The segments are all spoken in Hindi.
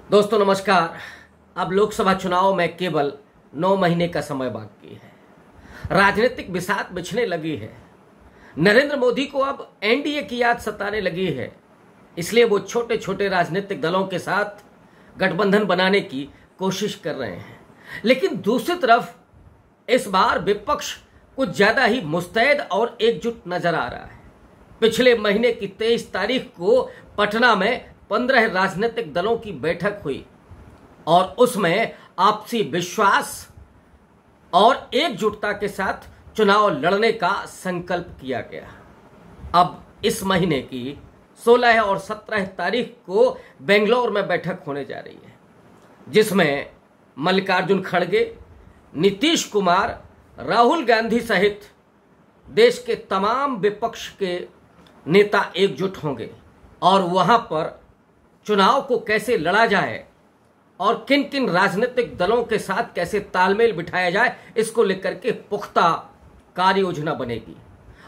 दोस्तों नमस्कार। अब लोकसभा चुनाव में केवल 9 महीने का समय बाकी है। राजनीतिक बिसात बिछने लगी है। नरेंद्र मोदी को अब एनडीए की याद सताने लगी है, इसलिए वो छोटे छोटे राजनीतिक दलों के साथ गठबंधन बनाने की कोशिश कर रहे हैं। लेकिन दूसरी तरफ इस बार विपक्ष कुछ ज्यादा ही मुस्तैद और एकजुट नजर आ रहा है। पिछले महीने की 23 तारीख को पटना में 15 राजनीतिक दलों की बैठक हुई और उसमें आपसी विश्वास और एकजुटता के साथ चुनाव लड़ने का संकल्प किया गया। अब इस महीने की 16 और 17 तारीख को बेंगलोर में बैठक होने जा रही है, जिसमें मल्लिकार्जुन खड़गे, नीतीश कुमार, राहुल गांधी सहित देश के तमाम विपक्ष के नेता एकजुट होंगे और वहां पर चुनाव को कैसे लड़ा जाए और किन किन राजनीतिक दलों के साथ कैसे तालमेल बिठाया जाए, इसको लेकर के पुख्ता कार्य योजना बनेगी।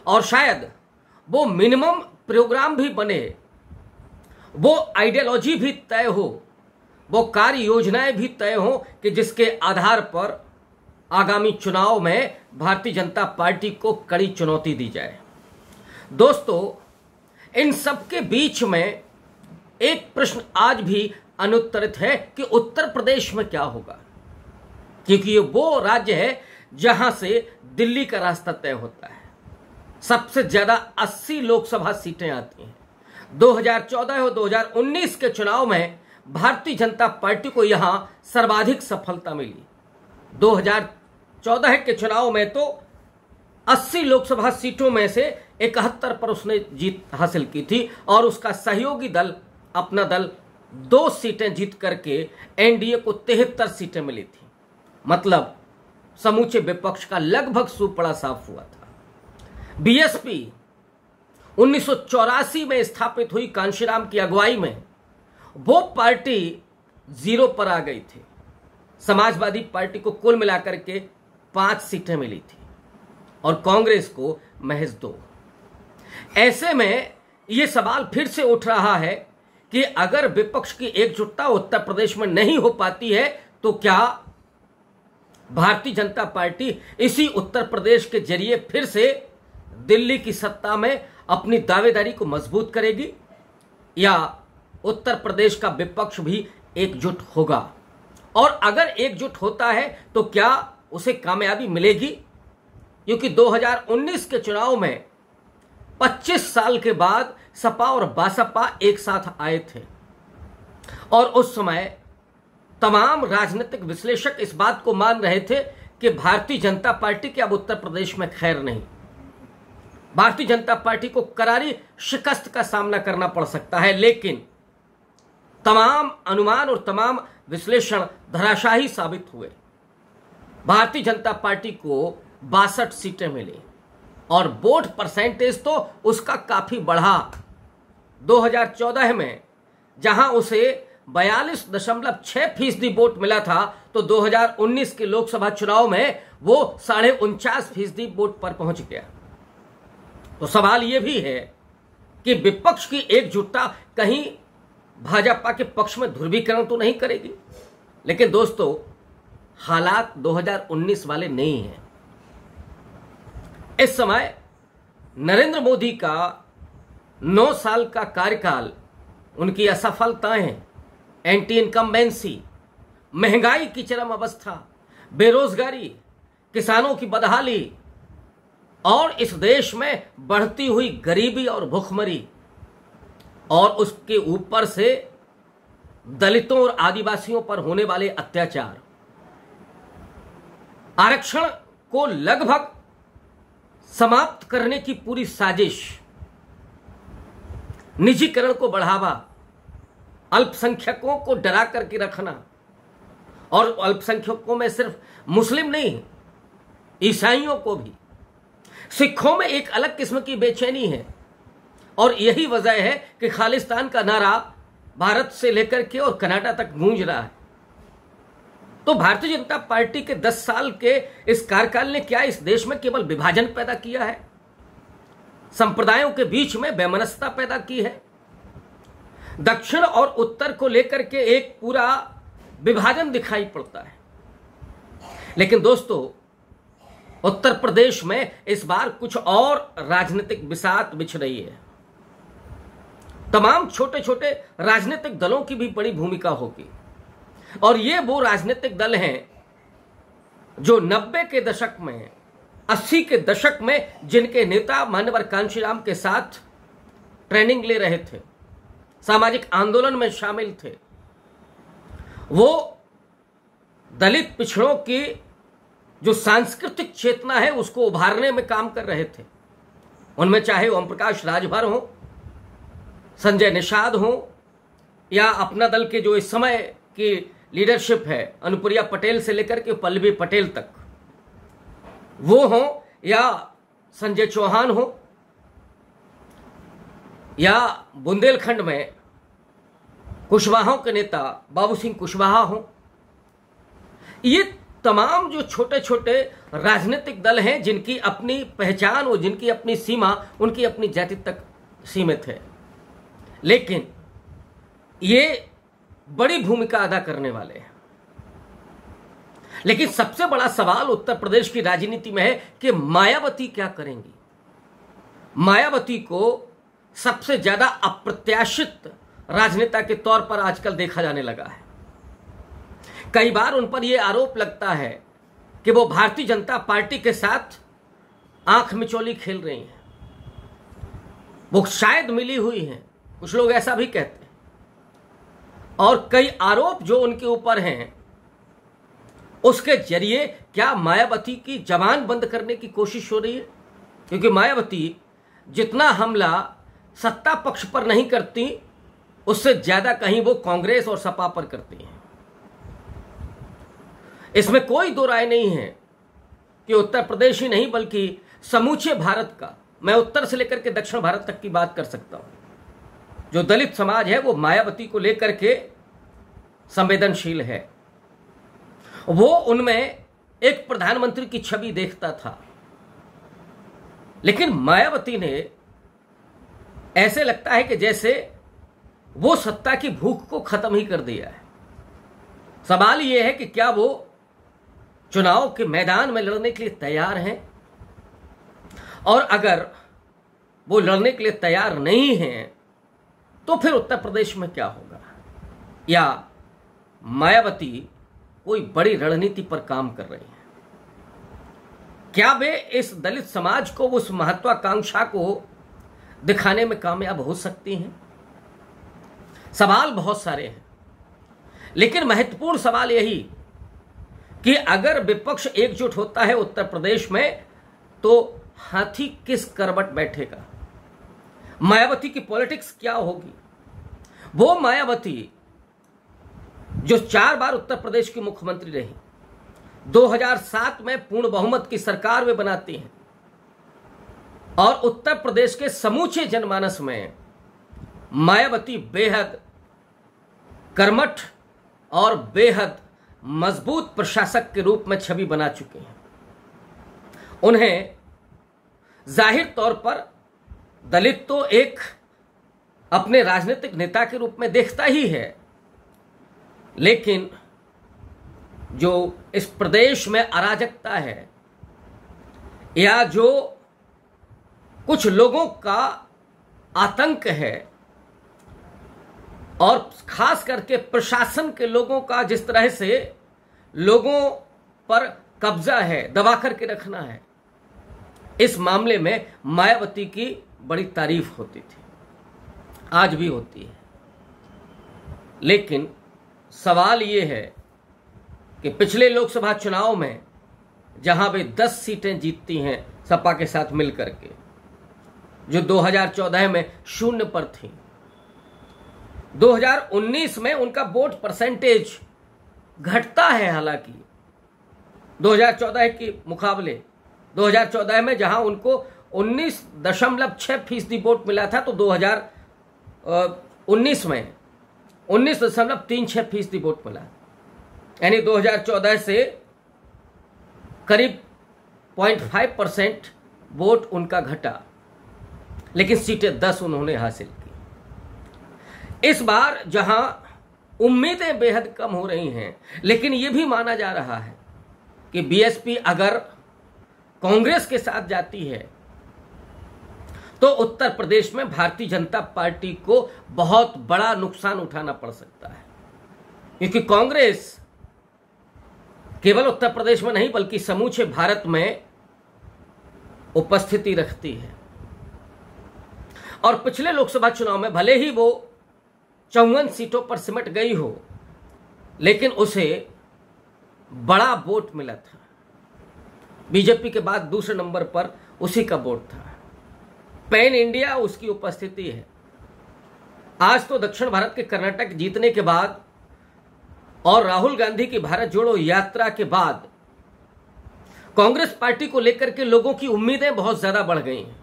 और शायद वो मिनिमम प्रोग्राम भी बने, वो आइडियोलॉजी भी तय हो, वो कार्य योजनाएं भी तय हो कि जिसके आधार पर आगामी चुनाव में भारतीय जनता पार्टी को कड़ी चुनौती दी जाए। दोस्तों, इन सब के बीच में एक प्रश्न आज भी अनुत्तरित है कि उत्तर प्रदेश में क्या होगा, क्योंकि ये वो राज्य है जहां से दिल्ली का रास्ता तय होता है। सबसे ज्यादा 80 लोकसभा सीटें आती हैं। 2014 और 2019 के चुनाव में भारतीय जनता पार्टी को यहां सर्वाधिक सफलता मिली। 2014 के चुनाव में तो 80 लोकसभा सीटों में से 71 पर उसने जीत हासिल की थी और उसका सहयोगी दल, अपना दल, 2 सीटें जीत करके एनडीए को 73 सीटें मिली थी। मतलब समूचे विपक्ष का लगभग सूपड़ा साफ हुआ था। बीएसपी 1984 में स्थापित हुई कांशीराम की अगुवाई में वो पार्टी 0 पर आ गई थी। समाजवादी पार्टी को कुल मिलाकर के 5 सीटें मिली थी और कांग्रेस को महज 2। ऐसे में यह सवाल फिर से उठ रहा है कि अगर विपक्ष की एकजुटता उत्तर प्रदेश में नहीं हो पाती है तो क्या भारतीय जनता पार्टी इसी उत्तर प्रदेश के जरिए फिर से दिल्ली की सत्ता में अपनी दावेदारी को मजबूत करेगी, या उत्तर प्रदेश का विपक्ष भी एकजुट होगा? और अगर एकजुट होता है तो क्या उसे कामयाबी मिलेगी? क्योंकि 2019 के चुनाव में 25 साल के बाद सपा और बासपा एक साथ आए थे और उस समय तमाम राजनीतिक विश्लेषक इस बात को मान रहे थे कि भारतीय जनता पार्टी के अब उत्तर प्रदेश में खैर नहीं। भारतीय जनता पार्टी को करारी शिकस्त का सामना करना पड़ सकता है। लेकिन तमाम अनुमान और तमाम विश्लेषण धराशाही साबित हुए। भारतीय जनता पार्टी को 62 सीटें मिली और वोट परसेंटेज तो उसका काफी बढ़ा। 2014 में जहां उसे 42.6% वोट मिला था, तो 2019 के लोकसभा चुनाव में वो 49.5% वोट पर पहुंच गया। तो सवाल यह भी है कि विपक्ष की एकजुटता कहीं भाजपा के पक्ष में ध्रुवीकरण तो नहीं करेगी। लेकिन दोस्तों, हालात 2019 वाले नहीं हैं। इस समय नरेंद्र मोदी का 9 साल का कार्यकाल, उनकी असफलताएं, एंटी इनकम्बेंसी, महंगाई की चरम अवस्था, बेरोजगारी, किसानों की बदहाली और इस देश में बढ़ती हुई गरीबी और भुखमरी, और उसके ऊपर से दलितों और आदिवासियों पर होने वाले अत्याचार, आरक्षण को लगभग समाप्त करने की पूरी साजिश, निजीकरण को बढ़ावा, अल्पसंख्यकों को डरा करके रखना, और अल्पसंख्यकों में सिर्फ मुस्लिम नहीं, ईसाइयों को भी, सिखों में एक अलग किस्म की बेचैनी है। और यही वजह है कि खालिस्तान का नारा भारत से लेकर के और कनाडा तक गूंज रहा है। तो भारतीय जनता पार्टी के 10 साल के इस कार्यकाल ने क्या इस देश में केवल विभाजन पैदा किया है, संप्रदायों के बीच में वैमनस्यता पैदा की है? दक्षिण और उत्तर को लेकर के एक पूरा विभाजन दिखाई पड़ता है। लेकिन दोस्तों, उत्तर प्रदेश में इस बार कुछ और राजनीतिक बिसात बिछ रही है। तमाम छोटे छोटे राजनीतिक दलों की भी बड़ी भूमिका होगी, और ये वो राजनीतिक दल हैं जो 90 के दशक में, 80 के दशक में जिनके नेता मान्यवर कांशीराम के साथ ट्रेनिंग ले रहे थे, सामाजिक आंदोलन में शामिल थे। वो दलित पिछड़ों की जो सांस्कृतिक चेतना है उसको उभारने में काम कर रहे थे। उनमें चाहे ओम प्रकाश राजभर हो, संजय निषाद हो, या अपना दल के जो इस समय की लीडरशिप है अनुप्रिया पटेल से लेकर के पल्लवी पटेल तक, वो हो, या संजय चौहान हो, या बुंदेलखंड में कुशवाहों के नेता बाबू सिंह कुशवाहा हो। ये तमाम जो छोटे छोटे राजनीतिक दल हैं जिनकी अपनी पहचान और जिनकी अपनी सीमा उनकी अपनी जाति तक सीमित है, लेकिन ये बड़ी भूमिका अदा करने वाले हैं। लेकिन सबसे बड़ा सवाल उत्तर प्रदेश की राजनीति में है कि मायावती क्या करेंगी। मायावती को सबसे ज्यादा अप्रत्याशित राजनेता के तौर पर आजकल देखा जाने लगा है। कई बार उन पर यह आरोप लगता है कि वो भारतीय जनता पार्टी के साथ आंख मिचौली खेल रही हैं, वो शायद मिली हुई हैं, कुछ लोग ऐसा भी कहते हैं। और कई आरोप जो उनके ऊपर हैं उसके जरिए क्या मायावती की जबान बंद करने की कोशिश हो रही है? क्योंकि मायावती जितना हमला सत्ता पक्ष पर नहीं करती, उससे ज्यादा कहीं वो कांग्रेस और सपा पर करती हैं। इसमें कोई दो राय नहीं है कि उत्तर प्रदेश ही नहीं बल्कि समूचे भारत का, मैं उत्तर से लेकर के दक्षिण भारत तक की बात कर सकता हूं, जो दलित समाज है वो मायावती को लेकर के संवेदनशील है। वो उनमें एक प्रधानमंत्री की छवि देखता था, लेकिन मायावती ने ऐसे लगता है कि जैसे वो सत्ता की भूख को खत्म ही कर दिया है। सवाल यह है कि क्या वो चुनाव के मैदान में लड़ने के लिए तैयार हैं, और अगर वो लड़ने के लिए तैयार नहीं हैं तो फिर उत्तर प्रदेश में क्या होगा? या मायावती कोई बड़ी रणनीति पर काम कर रही है? क्या वे इस दलित समाज को, उस महत्वाकांक्षा को दिखाने में कामयाब हो सकती हैं? सवाल बहुत सारे हैं, लेकिन महत्वपूर्ण सवाल यही कि अगर विपक्ष एकजुट होता है उत्तर प्रदेश में तो हाथी किस करवट बैठेगा? मायावती की पॉलिटिक्स क्या होगी? वो मायावती जो 4 बार उत्तर प्रदेश की मुख्यमंत्री रही, 2007 में पूर्ण बहुमत की सरकार वे बनाती हैं, और उत्तर प्रदेश के समूचे जनमानस में मायावती बेहद कर्मठ और बेहद मजबूत प्रशासक के रूप में छवि बना चुके हैं। उन्हें जाहिर तौर पर दलित तो एक अपने राजनीतिक नेता के रूप में देखता ही है, लेकिन जो इस प्रदेश में अराजकता है या जो कुछ लोगों का आतंक है, और खास करके प्रशासन के लोगों का जिस तरह से लोगों पर कब्जा है, दबा करके रखना है, इस मामले में मायावती की बड़ी तारीफ होती थी, आज भी होती है। लेकिन सवाल ये है कि पिछले लोकसभा चुनाव में जहां वे 10 सीटें जीतती हैं सपा के साथ मिलकर के, जो 2014 में 0 पर थी, 2019 में उनका वोट परसेंटेज घटता है। हालांकि 2014 के मुकाबले 2014 में जहां उनको 19.6% वोट मिला था, तो 2019 में 19.36% वोट मिला, यानी 2014 से करीब 0.5% वोट उनका घटा, लेकिन सीटें 10 उन्होंने हासिल की। इस बार जहां उम्मीदें बेहद कम हो रही हैं, लेकिन यह भी माना जा रहा है कि बीएसपी अगर कांग्रेस के साथ जाती है तो उत्तर प्रदेश में भारतीय जनता पार्टी को बहुत बड़ा नुकसान उठाना पड़ सकता है, क्योंकि कांग्रेस केवल उत्तर प्रदेश में नहीं बल्कि समूचे भारत में उपस्थिति रखती है। और पिछले लोकसभा चुनाव में भले ही वो 54 सीटों पर सिमट गई हो, लेकिन उसे बड़ा वोट मिला था। बीजेपी के बाद दूसरे नंबर पर उसी का वोट था। पैन इंडिया उसकी उपस्थिति है। आज तो दक्षिण भारत के कर्नाटक जीतने के बाद और राहुल गांधी की भारत जोड़ो यात्रा के बाद कांग्रेस पार्टी को लेकर के लोगों की उम्मीदें बहुत ज्यादा बढ़ गई हैं।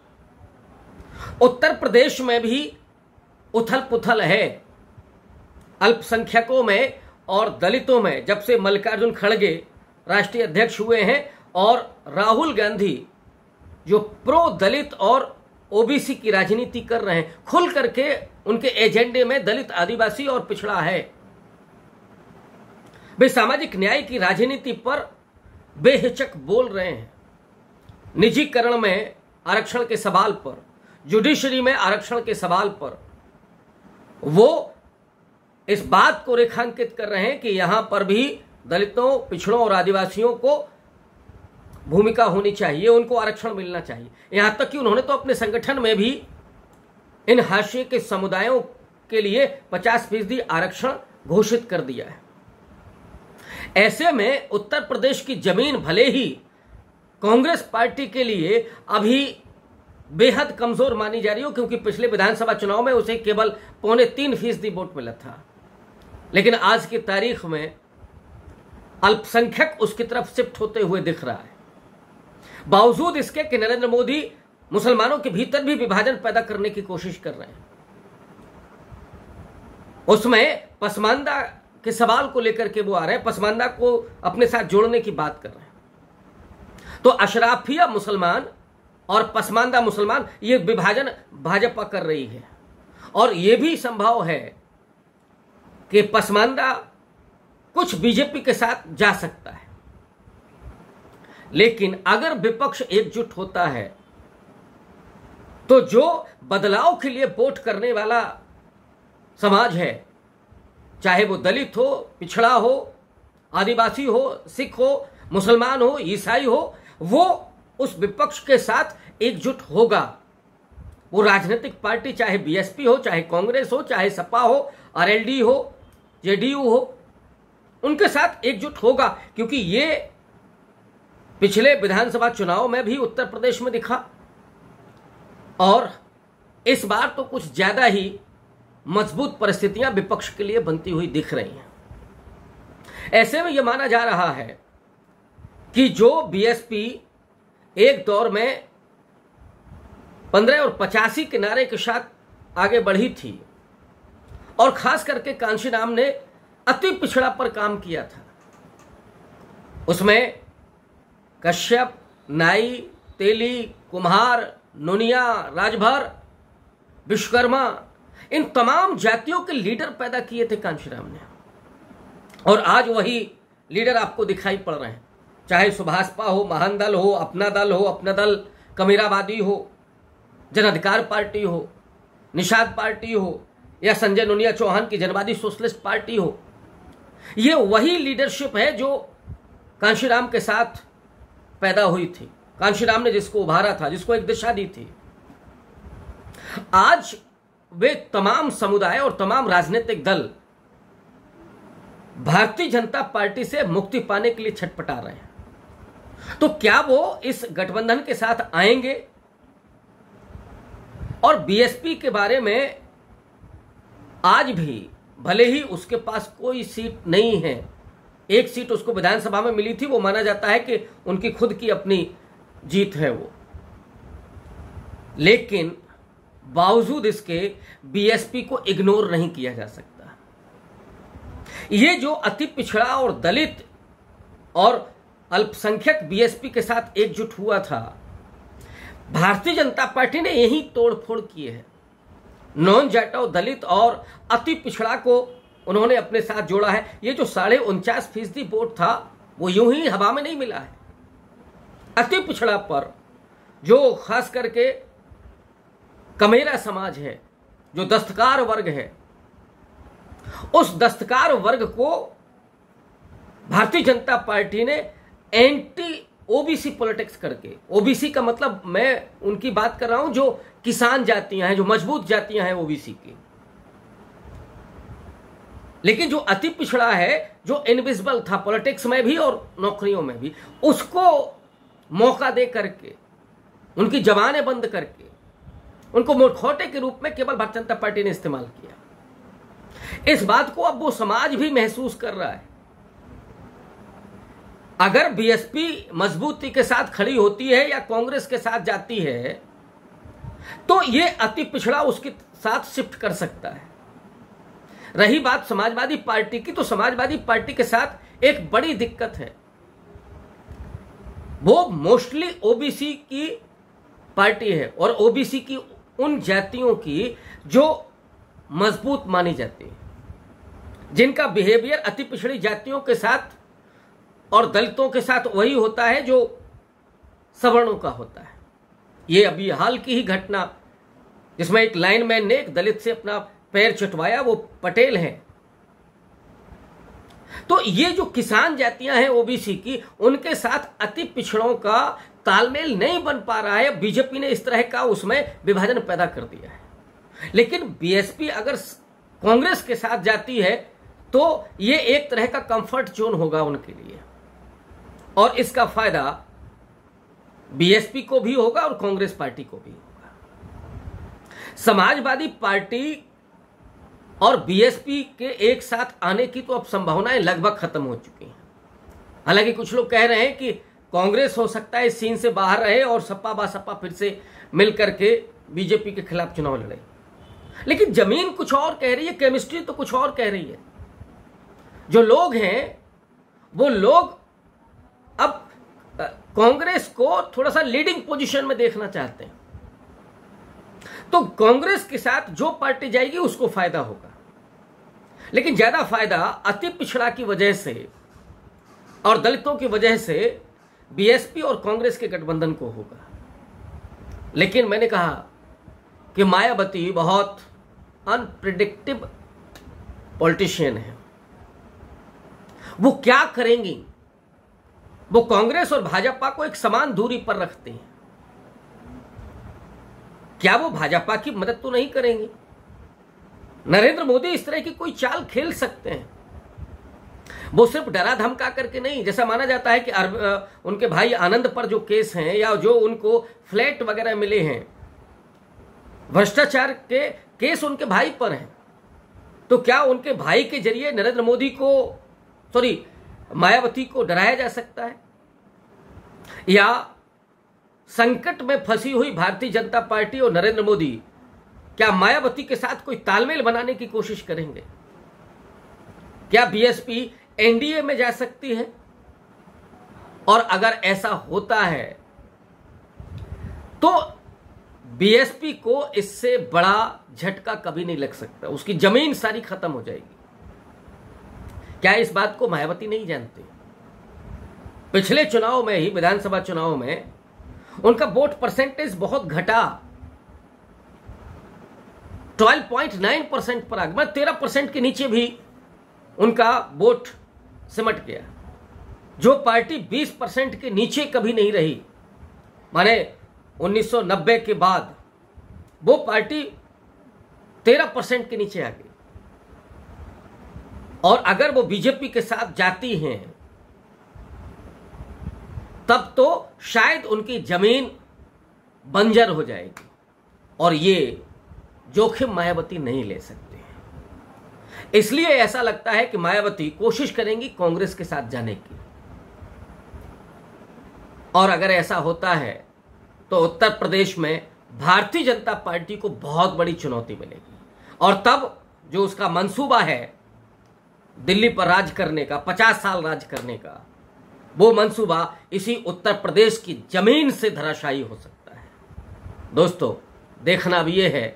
उत्तर प्रदेश में भी उथल पुथल है अल्पसंख्यकों में और दलितों में। जब से मल्लिकार्जुन खड़गे राष्ट्रीय अध्यक्ष हुए हैं और राहुल गांधी जो प्रो दलित और ओबीसी की राजनीति कर रहे हैं, खुल करके उनके एजेंडे में दलित, आदिवासी और पिछड़ा है। वे सामाजिक न्याय की राजनीति पर बेहिचक बोल रहे हैं। निजीकरण में आरक्षण के सवाल पर, जुडिशरी में आरक्षण के सवाल पर वो इस बात को रेखांकित कर रहे हैं कि यहां पर भी दलितों, पिछड़ों और आदिवासियों को भूमिका होनी चाहिए, उनको आरक्षण मिलना चाहिए। यहां तक कि उन्होंने तो अपने संगठन में भी इन हाशिए के समुदायों के लिए 50% आरक्षण घोषित कर दिया है। ऐसे में उत्तर प्रदेश की जमीन भले ही कांग्रेस पार्टी के लिए अभी बेहद कमजोर मानी जा रही हो, क्योंकि पिछले विधानसभा चुनाव में उसे केवल 3.25% वोट मिला था, लेकिन आज की तारीख में अल्पसंख्यक उसकी तरफ शिफ्ट होते हुए दिख रहा है। बावजूद इसके कि नरेंद्र मोदी मुसलमानों के भीतर भी विभाजन पैदा करने की कोशिश कर रहे हैं। उसमें पसमानदा के सवाल को लेकर के वो आ रहे हैं, पसमानदा को अपने साथ जोड़ने की बात कर रहे हैं। तो अशराफिया मुसलमान और पसमानदा मुसलमान, ये विभाजन भाजपा कर रही है। और ये भी संभव है कि पसमानदा कुछ बीजेपी के साथ जा सकता है, लेकिन अगर विपक्ष एकजुट होता है तो जो बदलाव के लिए वोट करने वाला समाज है, चाहे वो दलित हो, पिछड़ा हो, आदिवासी हो, सिख हो, मुसलमान हो, ईसाई हो, वो उस विपक्ष के साथ एकजुट होगा। वो राजनीतिक पार्टी चाहे बीएसपी हो, चाहे कांग्रेस हो, चाहे सपा हो, आरएलडी हो, जेडीयू हो, उनके साथ एकजुट होगा। क्योंकि ये पिछले विधानसभा चुनाव में भी उत्तर प्रदेश में दिखा और इस बार तो कुछ ज्यादा ही मजबूत परिस्थितियां विपक्ष के लिए बनती हुई दिख रही हैं। ऐसे में यह माना जा रहा है कि जो बीएसपी एक दौर में 15 और 85 के नारे के साथ आगे बढ़ी थी और खास करके कांशीराम ने अति पिछड़ा पर काम किया था, उसमें कश्यप, नाई, तेली, कुम्हार, नोनिया, राजभर, विश्वकर्मा, इन तमाम जातियों के लीडर पैदा किए थे कांशीराम ने। और आज वही लीडर आपको दिखाई पड़ रहे हैं, चाहे सुभाषपा हो, महान दल हो, अपना दल, कमीरावादी हो, जन अधिकार पार्टी हो, निषाद पार्टी हो, या संजय नोनिया चौहान की जनवादी सोशलिस्ट पार्टी हो। ये वही लीडरशिप है जो कांशीराम के साथ पैदा हुई थी। कांशीराम ने जिसको उभारा था, जिसको एक दिशा दी थी। आज वे तमाम समुदाय और तमाम राजनीतिक दल भारतीय जनता पार्टी से मुक्ति पाने के लिए छटपटा रहे हैं। तो क्या वो इस गठबंधन के साथ आएंगे? और बीएसपी के बारे में आज भी भले ही उसके पास कोई सीट नहीं है, एक सीट उसको विधानसभा में मिली थी, वो माना जाता है कि उनकी खुद की अपनी जीत है वो, लेकिन बावजूद इसके बीएसपी को इग्नोर नहीं किया जा सकता। ये जो अति पिछड़ा और दलित और अल्पसंख्यक बीएसपी के साथ एकजुट हुआ था, भारतीय जनता पार्टी ने यही तोड़फोड़ की है। नॉन जाटव, दलित और अति पिछड़ा को उन्होंने अपने साथ जोड़ा है। ये जो 49.5% वोट था वो यूं ही हवा में नहीं मिला है। अति पिछड़ा पर जो खास करके कमेरा समाज है, जो दस्तकार वर्ग है, उस दस्तकार वर्ग को भारतीय जनता पार्टी ने एंटी ओबीसी पॉलिटिक्स करके, ओबीसी का मतलब मैं उनकी बात कर रहा हूं जो किसान जातियां हैं, जो मजबूत जातियां हैं ओबीसी की, लेकिन जो अति पिछड़ा है, जो इनविजिबल था पॉलिटिक्स में भी और नौकरियों में भी, उसको मौका दे करके, उनकी जबानें बंद करके, उनको मुखौटे के रूप में केवल भारतीय जनता पार्टी ने इस्तेमाल किया। इस बात को अब वो समाज भी महसूस कर रहा है। अगर बीएसपी मजबूती के साथ खड़ी होती है या कांग्रेस के साथ जाती है तो ये अति पिछड़ा उसके साथ शिफ्ट कर सकता है। रही बात समाजवादी पार्टी की, तो समाजवादी पार्टी के साथ एक बड़ी दिक्कत है, वो मोस्टली ओबीसी की पार्टी है और ओबीसी की उन जातियों की जो मजबूत मानी जाती है, जिनका बिहेवियर अति पिछड़ी जातियों के साथ और दलितों के साथ वही होता है जो सवर्णों का होता है। ये अभी हाल की ही घटना जिसमें एक लाइनमैन ने एक दलित से अपना पैर चटवाया, वो पटेल हैं। तो ये जो किसान जातियां हैं ओबीसी की, उनके साथ अति पिछड़ों का तालमेल नहीं बन पा रहा है। बीजेपी ने इस तरह का उसमें विभाजन पैदा कर दिया है। लेकिन बीएसपी अगर कांग्रेस के साथ जाती है तो ये एक तरह का कंफर्ट जोन होगा उनके लिए, और इसका फायदा बीएसपी को भी होगा और कांग्रेस पार्टी को भी होगा। समाजवादी पार्टी और बीएसपी के एक साथ आने की तो अब संभावनाएं लगभग खत्म हो चुकी हैं। हालांकि कुछ लोग कह रहे हैं कि कांग्रेस हो सकता है इस सीन से बाहर रहे और सपा बासपा फिर से मिलकर के बीजेपी के खिलाफ चुनाव लड़े, लेकिन जमीन कुछ और कह रही है, केमिस्ट्री तो कुछ और कह रही है। जो लोग हैं वो लोग अब कांग्रेस को थोड़ा सा लीडिंग पोजीशन में देखना चाहते हैं, तो कांग्रेस के साथ जो पार्टी जाएगी उसको फायदा होगा, लेकिन ज्यादा फायदा अति पिछड़ा की वजह से और दलितों की वजह से बीएसपी और कांग्रेस के गठबंधन को होगा। लेकिन मैंने कहा कि मायावती बहुत अनप्रिडिक्टेबल पॉलिटिशियन है। वो क्या करेंगी? वो कांग्रेस और भाजपा को एक समान दूरी पर रखते हैं। क्या वो भाजपा की मदद तो नहीं करेंगे? नरेंद्र मोदी इस तरह की कोई चाल खेल सकते हैं। वो सिर्फ डरा धमका करके नहीं, जैसा माना जाता है कि उनके भाई आनंद पर जो केस हैं या जो उनको फ्लैट वगैरह मिले हैं, भ्रष्टाचार के केस उनके भाई पर हैं, तो क्या उनके भाई के जरिए नरेंद्र मोदी को मायावती को डराया जा सकता है? या संकट में फंसी हुई भारतीय जनता पार्टी और नरेंद्र मोदी क्या मायावती के साथ कोई तालमेल बनाने की कोशिश करेंगे? क्या बीएसपी एनडीए में जा सकती है? और अगर ऐसा होता है तो बीएसपी को इससे बड़ा झटका कभी नहीं लग सकता, उसकी जमीन सारी खत्म हो जाएगी। क्या इस बात को मायावती नहीं जानते? पिछले चुनाव में ही, विधानसभा चुनाव में उनका वोट परसेंटेज बहुत घटा, 12.9% पर आ गया, 13% के नीचे भी उनका वोट सिमट गया। जो पार्टी 20% के नीचे कभी नहीं रही, माने 1990 के बाद, वो पार्टी 13% के नीचे आ गई। और अगर वो बीजेपी के साथ जाती हैं तब तो शायद उनकी जमीन बंजर हो जाएगी, और ये जोखिम मायावती नहीं ले सकते हैं। इसलिए ऐसा लगता है कि मायावती कोशिश करेंगी कांग्रेस के साथ जाने की, और अगर ऐसा होता है तो उत्तर प्रदेश में भारतीय जनता पार्टी को बहुत बड़ी चुनौती मिलेगी। और तब जो उसका मंसूबा है दिल्ली पर राज करने का, 50 साल राज करने का, वो मंसूबा इसी उत्तर प्रदेश की जमीन से धराशायी हो सकता है। दोस्तों, देखना अब ये है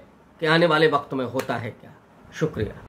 कि आने वाले वक्त में होता है क्या। शुक्रिया।